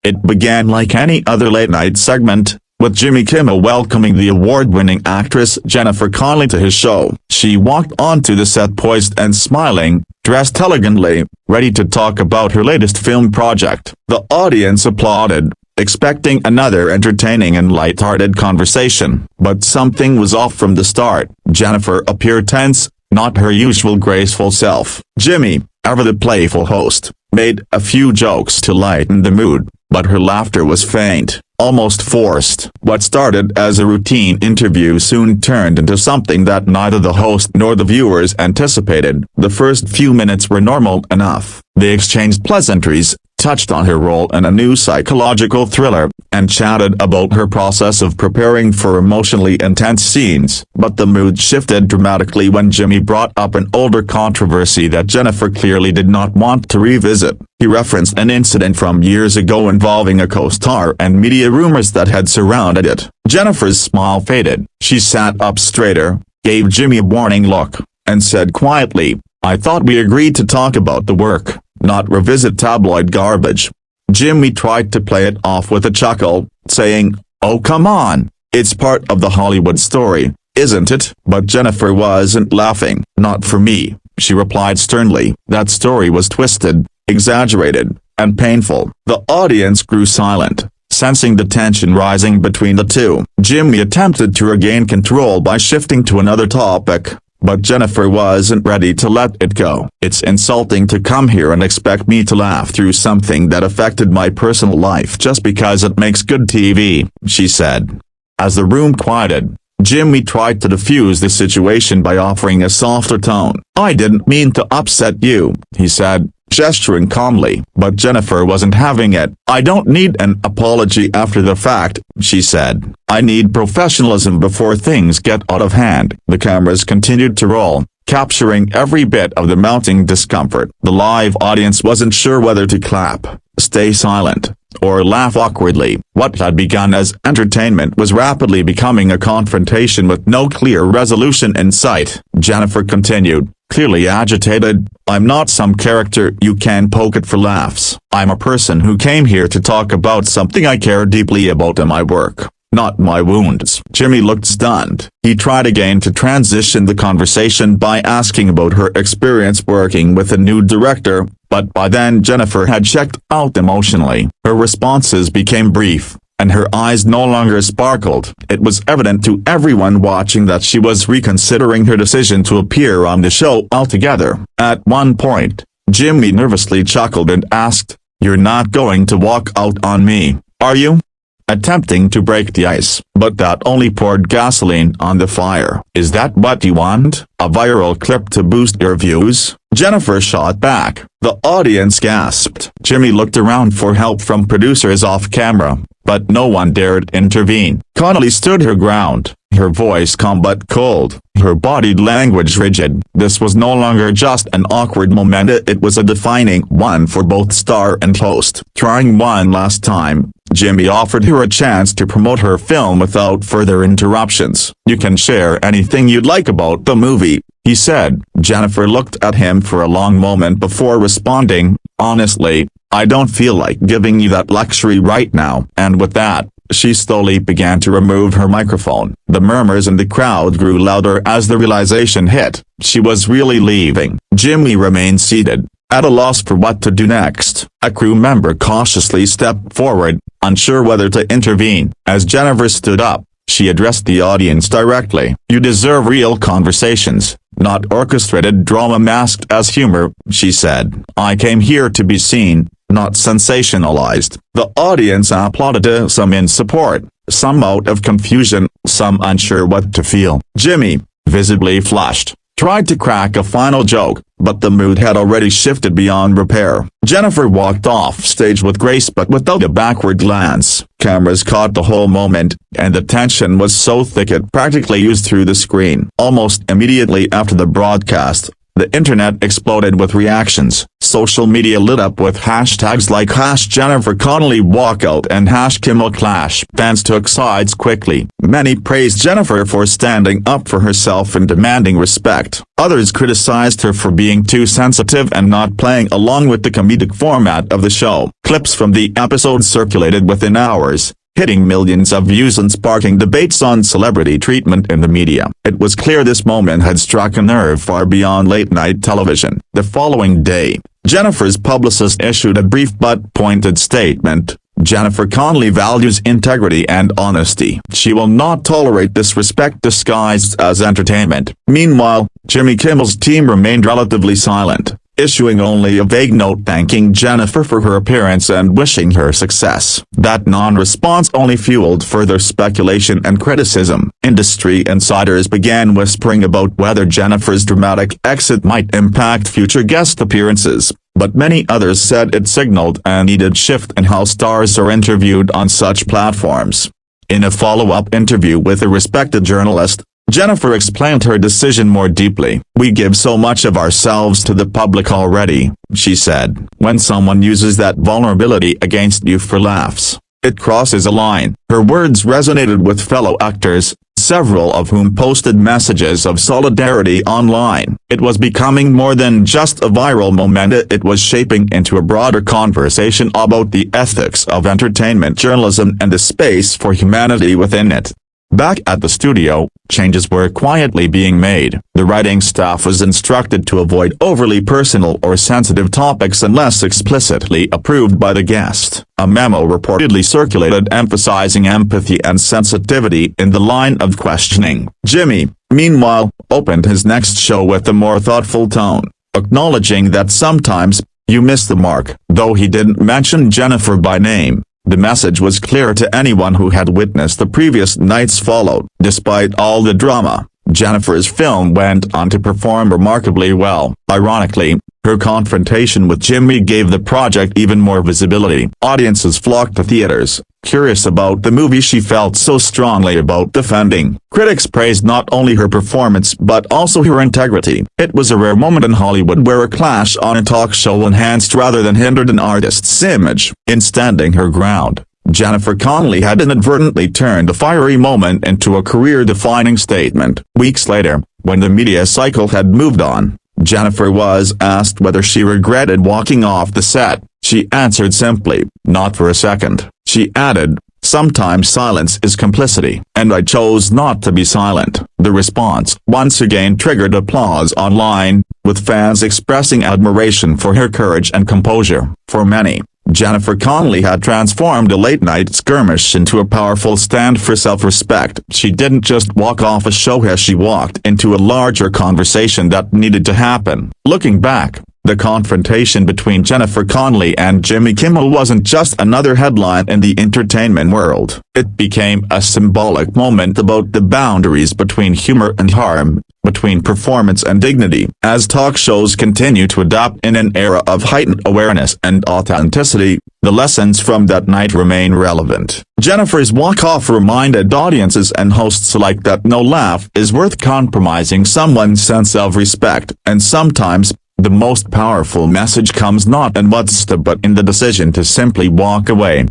It began like any other late-night segment, with Jimmy Kimmel welcoming the award-winning actress Jennifer Connelly to his show. She walked onto the set poised and smiling, dressed elegantly, ready to talk about her latest film project. The audience applauded, expecting another entertaining and light-hearted conversation. But something was off from the start. Jennifer appeared tense, not her usual graceful self. Jimmy, ever the playful host, made a few jokes to lighten the mood, but her laughter was faint, almost forced. What started as a routine interview soon turned into something that neither the host nor the viewers anticipated. The first few minutes were normal enough. They exchanged pleasantries, touched on her role in a new psychological thriller, and chatted about her process of preparing for emotionally intense scenes. But the mood shifted dramatically when Jimmy brought up an older controversy that Jennifer clearly did not want to revisit. He referenced an incident from years ago involving a co-star and media rumors that had surrounded it. Jennifer's smile faded. She sat up straighter, gave Jimmy a warning look, and said quietly, "I thought we agreed to talk about the work, not revisit tabloid garbage." Jimmy tried to play it off with a chuckle, saying, "Oh come on, it's part of the Hollywood story, isn't it?" But Jennifer wasn't laughing. "Not for me," she replied sternly. "That story was twisted, exaggerated, and painful." The audience grew silent, sensing the tension rising between the two. Jimmy attempted to regain control by shifting to another topic, but Jennifer wasn't ready to let it go. "It's insulting to come here and expect me to laugh through something that affected my personal life just because it makes good TV," she said. As the room quieted, Jimmy tried to diffuse the situation by offering a softer tone. "I didn't mean to upset you," he said, gesturing calmly. But Jennifer wasn't having it. "I don't need an apology after the fact," she said. "I need professionalism before things get out of hand." The cameras continued to roll, capturing every bit of the mounting discomfort. The live audience wasn't sure whether to clap, stay silent, or laugh awkwardly. What had begun as entertainment was rapidly becoming a confrontation with no clear resolution in sight. Jennifer continued, clearly agitated, "I'm not some character you can poke at for laughs. I'm a person who came here to talk about something I care deeply about in my work, not my wounds." Jimmy looked stunned. He tried again to transition the conversation by asking about her experience working with a new director, but by then Jennifer had checked out emotionally. Her responses became brief, and her eyes no longer sparkled. It was evident to everyone watching that she was reconsidering her decision to appear on the show altogether. At one point, Jimmy nervously chuckled and asked, "You're not going to walk out on me, are you?" attempting to break the ice. But that only poured gasoline on the fire. "Is that what you want? A viral clip to boost your views?" Jennifer shot back. The audience gasped. Jimmy looked around for help from producers off camera, but no one dared intervene. Connelly stood her ground, her voice calm but cold, her body language rigid. This was no longer just an awkward moment, it was a defining one for both star and host. Trying one last time, Jimmy offered her a chance to promote her film without further interruptions. "You can share anything you'd like about the movie," he said. Jennifer looked at him for a long moment before responding, "Honestly, I don't feel like giving you that luxury right now." And with that, she slowly began to remove her microphone. The murmurs in the crowd grew louder as the realization hit. She was really leaving. Jimmy remained seated, at a loss for what to do next. A crew member cautiously stepped forward, unsure whether to intervene. As Jennifer stood up, she addressed the audience directly. "You deserve real conversations, not orchestrated drama masked as humor," she said. "I came here to be seen, not sensationalized." The audience applauded, some in support, some out of confusion, some unsure what to feel. Jimmy, visibly flushed, tried to crack a final joke, but the mood had already shifted beyond repair. Jennifer walked off stage with grace but without a backward glance. Cameras caught the whole moment, and the tension was so thick it practically oozed through the screen. Almost immediately after the broadcast, the internet exploded with reactions. Some social media lit up with hashtags like #JenniferConnellyWalkout and #KimmelClash. Fans took sides quickly. Many praised Jennifer for standing up for herself and demanding respect. Others criticized her for being too sensitive and not playing along with the comedic format of the show. Clips from the episode circulated within hours, hitting millions of views and sparking debates on celebrity treatment in the media. It was clear this moment had struck a nerve far beyond late-night television. The following day, Jennifer's publicist issued a brief but pointed statement. Jennifer Connelly values integrity and honesty. She will not tolerate disrespect disguised as entertainment. Meanwhile, Jimmy Kimmel's team remained relatively silent, issuing only a vague note thanking Jennifer for her appearance and wishing her success. That non-response only fueled further speculation and criticism. Industry insiders began whispering about whether Jennifer's dramatic exit might impact future guest appearances, but many others said it signaled a needed shift in how stars are interviewed on such platforms. In a follow-up interview with a respected journalist, Jennifer explained her decision more deeply. "We give so much of ourselves to the public already," she said. "When someone uses that vulnerability against you for laughs, it crosses a line." Her words resonated with fellow actors, several of whom posted messages of solidarity online. It was becoming more than just a viral moment. It was shaping into a broader conversation about the ethics of entertainment journalism and the space for humanity within it. Back at the studio, changes were quietly being made. The writing staff was instructed to avoid overly personal or sensitive topics unless explicitly approved by the guest. A memo reportedly circulated emphasizing empathy and sensitivity in the line of questioning. Jimmy, meanwhile, opened his next show with a more thoughtful tone, acknowledging that sometimes, you miss the mark. Though he didn't mention Jennifer by name, the message was clear to anyone who had witnessed the previous nights followed. Despite all the drama, Jennifer's film went on to perform remarkably well. Ironically, her confrontation with Jimmy gave the project even more visibility. Audiences flocked to theaters, curious about the movie she felt so strongly about defending. Critics praised not only her performance but also her integrity. It was a rare moment in Hollywood where a clash on a talk show enhanced rather than hindered an artist's image. In standing her ground, Jennifer Connelly had inadvertently turned a fiery moment into a career-defining statement. Weeks later, when the media cycle had moved on, Jennifer was asked whether she regretted walking off the set. She answered simply, "Not for a second." She added, "Sometimes silence is complicity, and I chose not to be silent." The response once again triggered applause online, with fans expressing admiration for her courage and composure. For many, Jennifer Connelly had transformed a late-night skirmish into a powerful stand for self-respect. She didn't just walk off a show, she walked into a larger conversation that needed to happen. Looking back, the confrontation between Jennifer Connelly and Jimmy Kimmel wasn't just another headline in the entertainment world. It became a symbolic moment about the boundaries between humor and harm, between performance and dignity. As talk shows continue to adapt in an era of heightened awareness and authenticity, the lessons from that night remain relevant. Jennifer's walk-off reminded audiences and hosts alike that no laugh is worth compromising someone's sense of respect, and sometimes, the most powerful message comes not in what's said but in the decision to simply walk away.